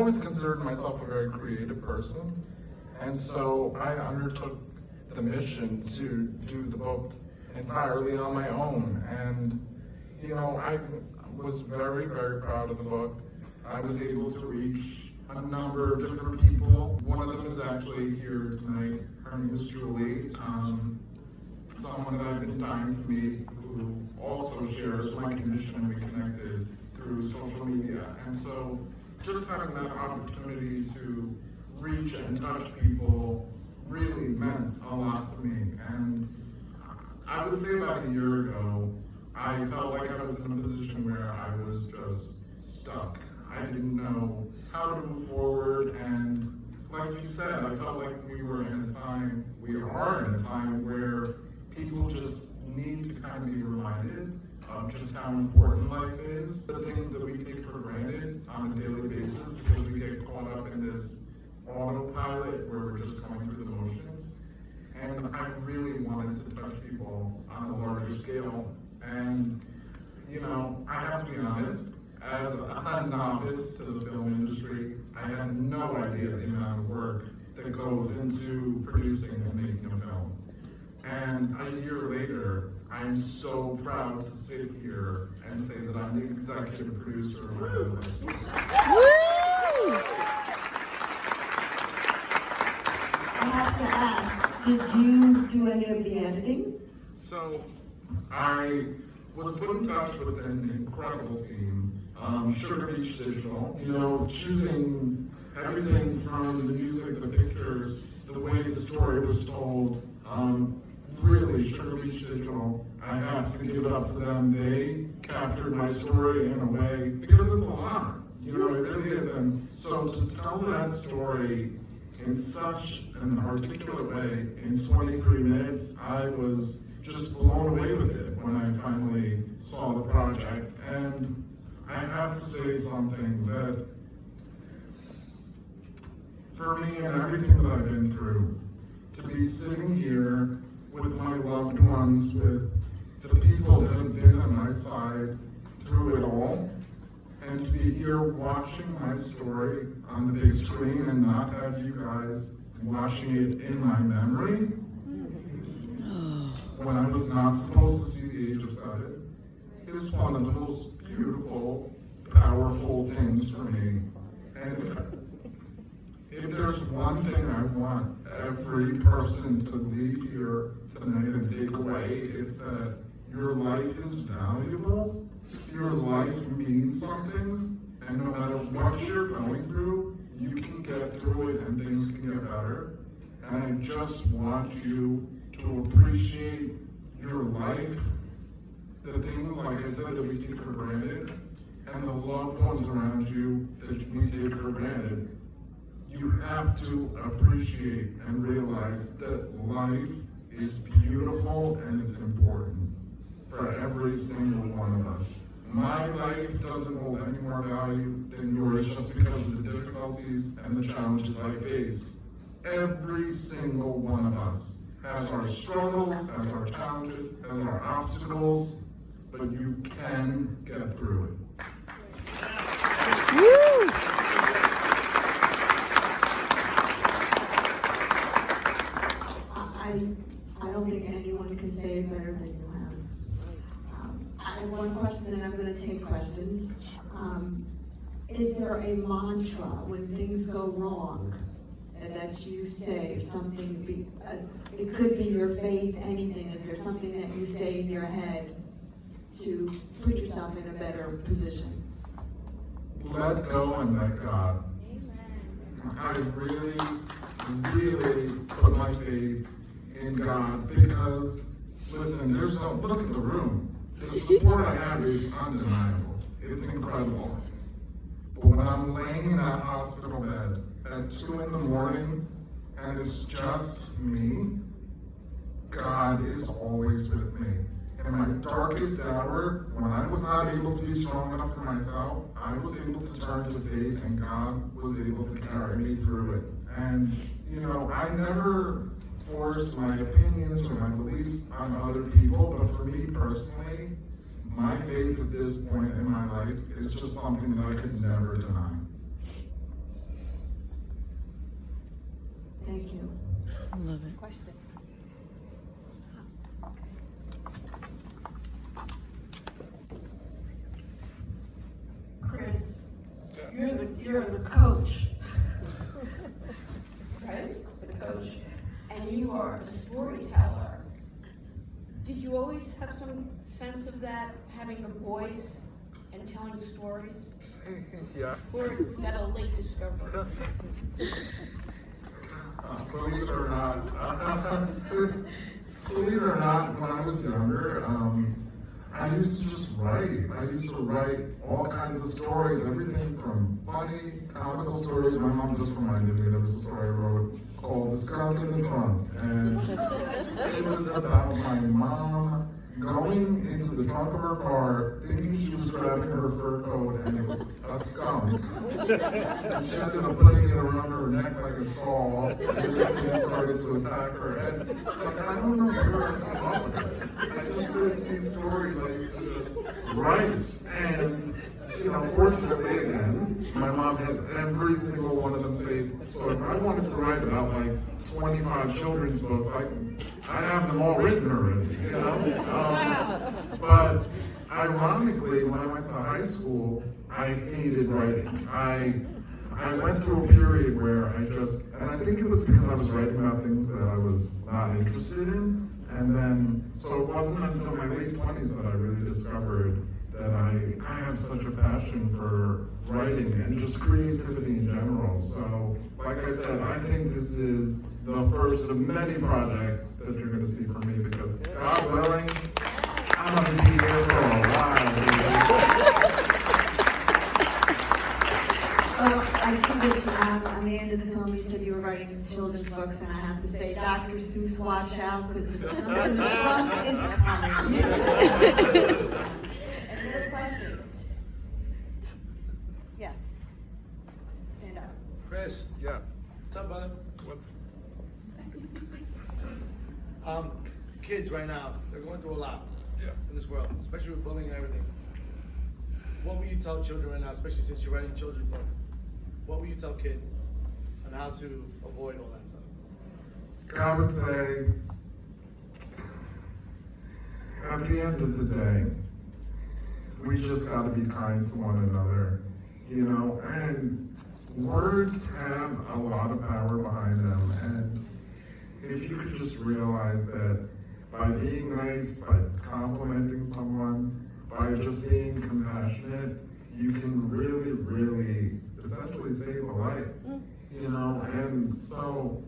always considered myself a very creative person, and so I undertook the mission to do the book entirely on my own. And I was very, very proud of the book. I was able to reach a number of different people. One of them is actually here tonight. Her name is Julie, someone that I've been dying to meet, who also shares my condition, and we connected through social media. And so just having that opportunity to reach and touch people really meant a lot to me. And I would say about a year ago, I felt like I was in a position where I was just stuck. I didn't know how to move forward, and like you said, I felt like we are in a time where people just need to kind of be reminded of just how important life is, the things that we take for granted on a daily basis because we get caught up in this autopilot where we're just going through the motions. And I really wanted to touch people on a larger scale. And, I have to be honest, as a novice to the film industry, I had no idea the amount of work that goes into producing and making a film. And a year later, I'm so proud to sit here and say that I'm the executive producer of my own story. I have to ask, did you do any of the editing? So, I was put in touch with an incredible team, Sugar Beach Digital, choosing everything from the music, the pictures, the way the story was told. Really, Sugar Beach Digital, I have to give it up to them. They captured my story in a way, because it's a lot, it really is. And so to tell that story in such an articulate way in 23 minutes, I was just blown away with it when I finally saw the project. And I have to say something that, for me and everything that I've been through, to be sitting here with my loved ones, with the people that have been on my side through it all, and to be here watching my story on the big screen and not have you guys watching it in my memory, when I was not supposed to see the age of 7, is one of the most beautiful, powerful things for me. And if there's one thing I want every person to leave here tonight and take away, it's that your life is valuable, your life means something, and no matter what you're going through, you can get through it and things can get better. And I just want you to appreciate your life, the things, like I said, that we take for granted, and the loved ones around you that we take for granted. You have to appreciate and realize that life is beautiful and it's important for every single one of us. My life doesn't hold any more value than yours just because of the difficulties and the challenges I face. Every single one of us has our struggles, has our challenges, has our obstacles, but you can get through it. Woo! I don't think anyone can say it better than you have. I have one question, and I'm going to take questions. Is there a mantra when things go wrong that you say something? It could be your faith, anything. Is there something that you say in your head to put yourself in a better position? Let go and let God. I really, really put my faith in God because, listen, look at the room. The support I have is undeniable. It's incredible. But when I'm laying in that hospital bed at 2 in the morning and it's just me, God is always with me. In my darkest hour, when I was not able to be strong enough for myself, I was able to turn to faith, and God was able to carry me through it. And, I never force my opinions or my beliefs on other people, but for me personally, my faith at this point in my life is just something that I could never deny. Thank you. I love it. Question. Chris, you're the coach. Right? The coach. And you are a storyteller. Did you always have some sense of that, having a voice and telling stories? Yes. Or was that a late discovery? Believe it or not, believe it or not, when I was younger, I used to just write. I used to write all kinds of stories, everything from funny, comical stories. My mom just reminded me of a story I wrote called The Skunk in the Trunk. And it was about my mom going into the trunk of her car, thinking she was grabbing her fur coat, and it was a skunk. And she ended up putting it around her neck like a shawl, and this thing started to attack her. And like, I don't know where I came up with this. I just heard these stories I used to just write. And, you know, fortunately, again, my mom has every single one of them saved. So if I wanted to write about like 25 children's books, I have them all written already, you know? But ironically, when I went to high school, I hated writing. I went through a period where and I think it was because I was writing about things that I was not interested in. And then, so it wasn't until my late 20s that I really discovered that I have such a passion for writing and just creativity in general. So, like I said, I think this is the first of many projects that you're going to see from me because, God willing, I'm going to be here for a while. Well, I see that on the end of the film, you said you were writing children's books, and I have to say, Dr. Seuss, watch out, because the skunk in the trunk is coming. Any other questions? Yes. Stand up. Chris, Yes. what's up, brother? What's Kids right now, they're going through a lot Yes. in this world, especially with bullying and everything. What will you tell children right now, especially since you're writing children's book? What will you tell kids on how to avoid all that stuff? I would say, at the end of the day, we just got to be kind to one another, you know, and words have a lot of power behind them, and if you could just realize that by being nice, by complimenting someone, by just being compassionate, you can really, really essentially save a life, you know, and so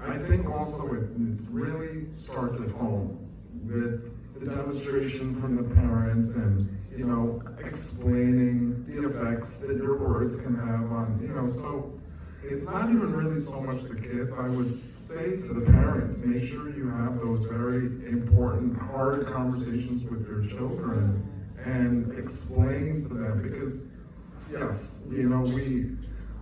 I think also it really starts at home with the demonstration from the parents and, you know, explaining the effects that your words can have on, you know, so it's not even really so much the kids. I would say to the parents, make sure you have those very important, hard conversations with your children and explain to them because, yes, you know, we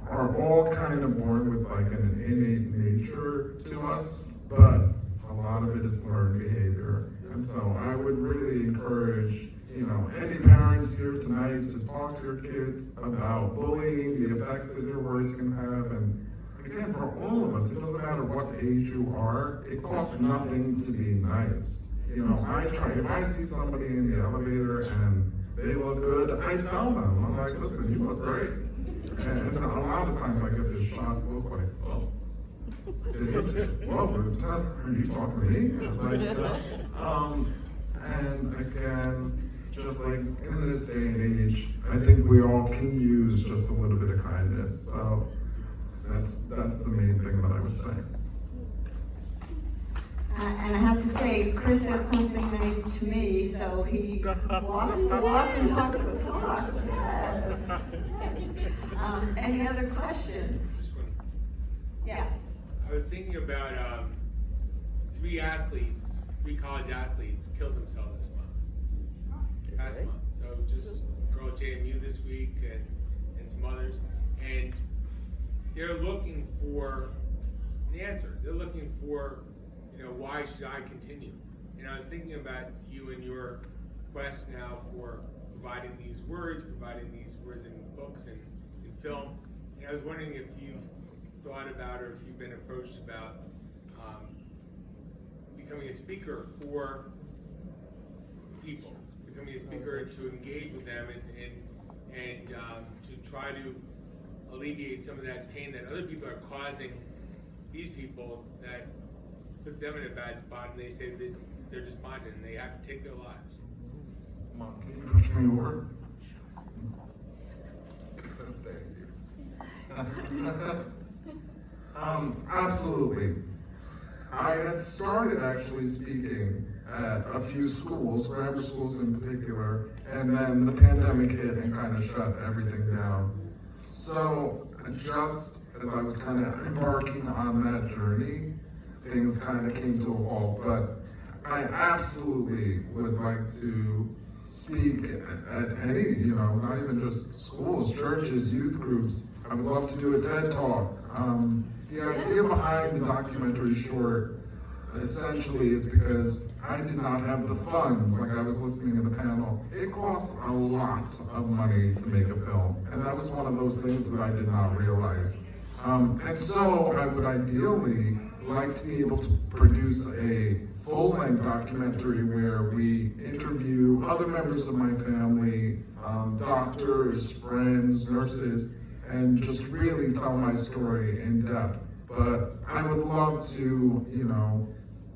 are all kind of born with like an innate nature to us, but a lot of it is learned behavior. And so I would really encourage, you know, any parents here tonight to talk to your kids about bullying, the effects that your words can have, and again, for all of us, it doesn't matter what age you are, it costs nothing to be nice. You know, if I see somebody in the elevator and they look good, I tell them, I'm like, listen, you look great. And a lot of times I get this shocked look like, oh, are you talking to me? Like, and again, just like in this day and age, I think we all can use just a little bit of kindness. So that's the main thing that I would say. And I have to say, Chris said something nice to me, so he walks and talks the talk. Yes. Any other questions? This one. Yes. I was thinking about three college athletes killed themselves this month. Past month. So just girl at JMU this week and some others. And they're looking for an answer. They're looking for, you know, why should I continue? And I was thinking about you and your quest now for providing these words in books and in film. And I was wondering if you've thought about or if you've been approached about becoming a speaker for people, becoming a speaker to engage with them and to try to alleviate some of that pain that other people are causing these people, that puts them in a bad spot, and they say that they're despondent and they have to take their lives. Mom, can you push me over? Thank you. Absolutely. I had started actually speaking at a few schools, grammar schools in particular, and then the pandemic hit and kind of shut everything down. So just as I was kind of embarking on that journey, things kind of came to a halt. But I absolutely would like to speak at any, not even just schools, churches, youth groups. I would love to do a TED Talk. The idea behind the documentary short essentially is because I did not have the funds, like I was listening in the panel. It costs a lot of money to make a film, and that was one of those things that I did not realize. And so I would ideally like to be able to produce a full-length documentary where we interview other members of my family, doctors, friends, nurses, and just really tell my story in depth. But I would love to,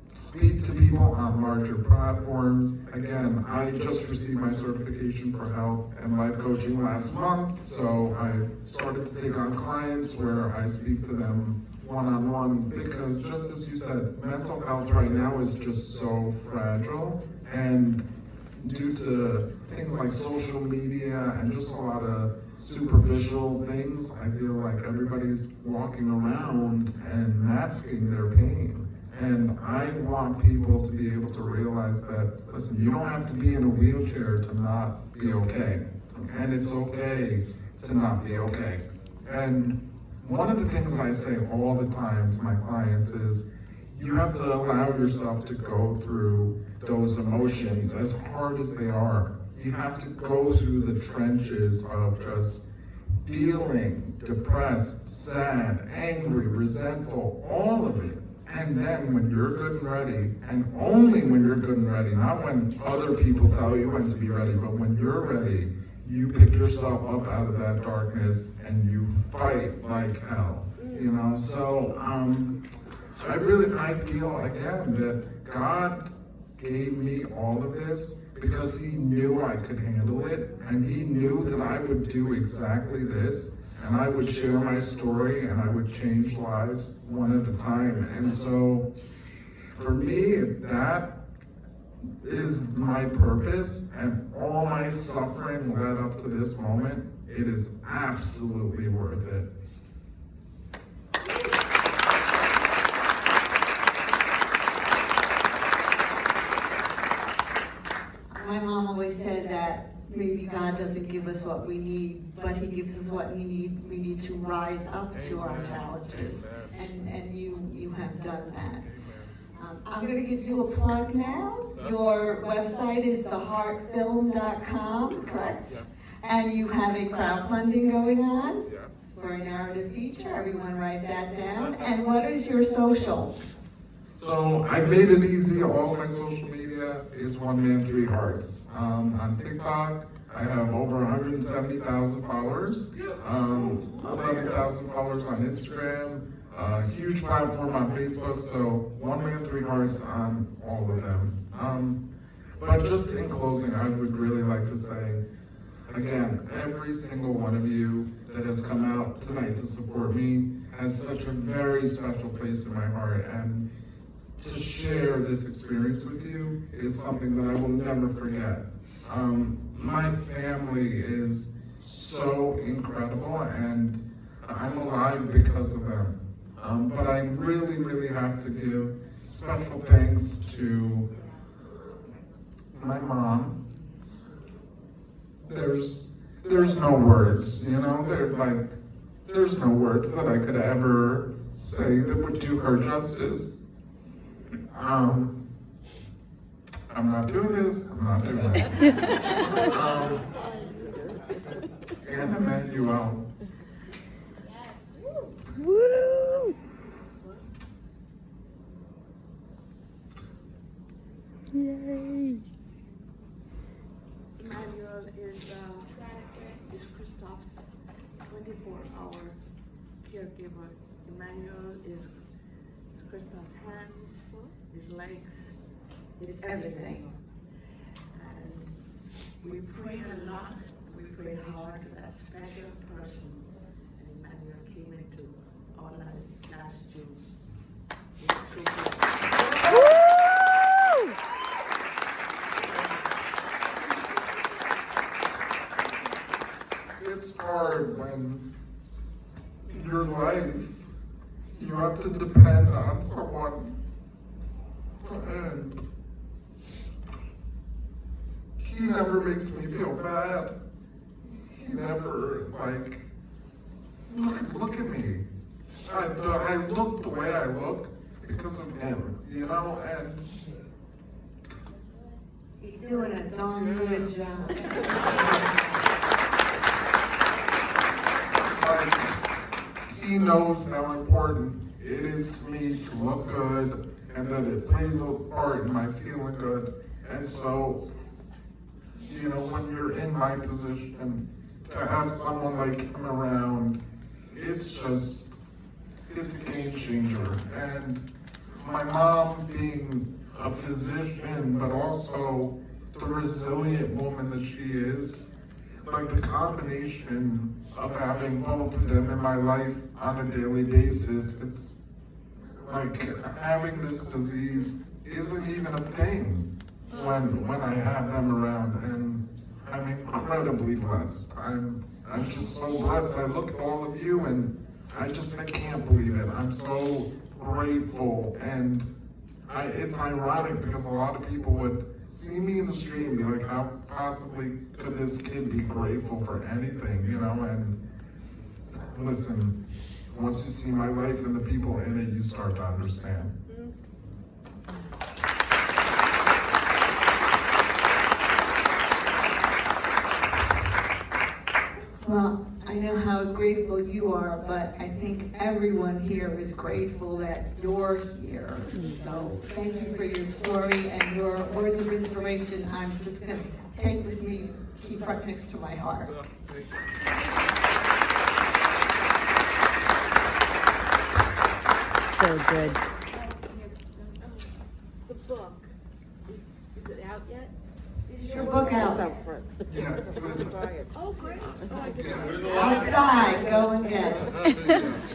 speak to people on larger platforms. Again, I just received my certification for health and life coaching last month, so I started to take on clients where I speak to them one-on-one, because just as you said, mental health right now is just so fragile, and due to things like social media and just a lot of superficial things, I feel like everybody's walking around and masking their pain. And I want people to be able to realize that, listen, you don't have to be in a wheelchair to not be okay. And it's okay to not be okay. And one of the things that I say all the time to my clients is, you have to allow yourself to go through those emotions, as hard as they are. You have to go through the trenches of just feeling depressed, sad, angry, resentful, all of it. And then when you're good and ready, and only when you're good and ready, not when other people tell you when to be ready, but when you're ready, you pick yourself up out of that darkness and you fight like hell. So I feel again that God gave me all of this because He knew I could handle it, and He knew that I would do exactly this, and I would share my story, and I would change lives one at a time. And so for me, that is my purpose, and all my suffering led up to this moment, it is absolutely worth it. My mom always said that maybe God doesn't give us what we need, but He gives us what we need to rise up to our challenges. And you have done that. I'm going to give you a plug now. Your website is theheartfilm.com, correct? Yes. And you have a crowdfunding going on Yes. for a narrative feature. Everyone write that down. And what is your social? So I made it easy. All my social media is One Man, Three Hearts. On TikTok, I have over 170,000 followers. 11,000 followers on Instagram. Huge platform on Facebook. So One Man, Three Hearts on all of them. But just in closing, I would really like to say, again, every single one of you that has come out tonight to support me has such a very special place in my heart. And to share this experience with you is something that I will never forget. My family is so incredible, and I'm alive because of them. But I really, really have to give special thanks to my mom. There's no words, there's no words that I could ever say that would do her justice. I'm not doing this. And Emmanuel. Woo! Emmanuel is Christoph's 24-hour caregiver. Emmanuel is Christoph's hands, his legs, his everything. And we prayed a lot, we prayed hard for that special person. And Emmanuel came into our lives last June. It was a true blessing. It's hard when your life, you have to depend on someone, and he never makes me feel bad. He never, like, look at me. I look the way I look because of him, you know, and You're doing a darn good job. like, he knows how important it is to me to look good and that it plays a part in my feeling good. And so, you know, when you're in my position, to have someone like him around, it's a game changer. And my mom being a physician, but also the resilient woman that she is, like the combination of having both of them in my life on a daily basis, it's like having this disease isn't even a thing when I have them around, and I'm incredibly blessed. I'm just so blessed. I look at all of you and I can't believe it. I'm so grateful, and it's ironic because a lot of people would see me in the street and be like, how possibly could this kid be grateful for anything, you know? And listen, once you see my life and the people in it, you start to understand. Well, I know how grateful you are, but I think everyone here is grateful that you're here. So thank you for your story and your words of inspiration. I'm just going to take with me, keep right next to my heart. So good. The book, is it out yet? Is your book out? Yes. Oh, great. Oh, I didn't. Yeah. Outside, go and get it.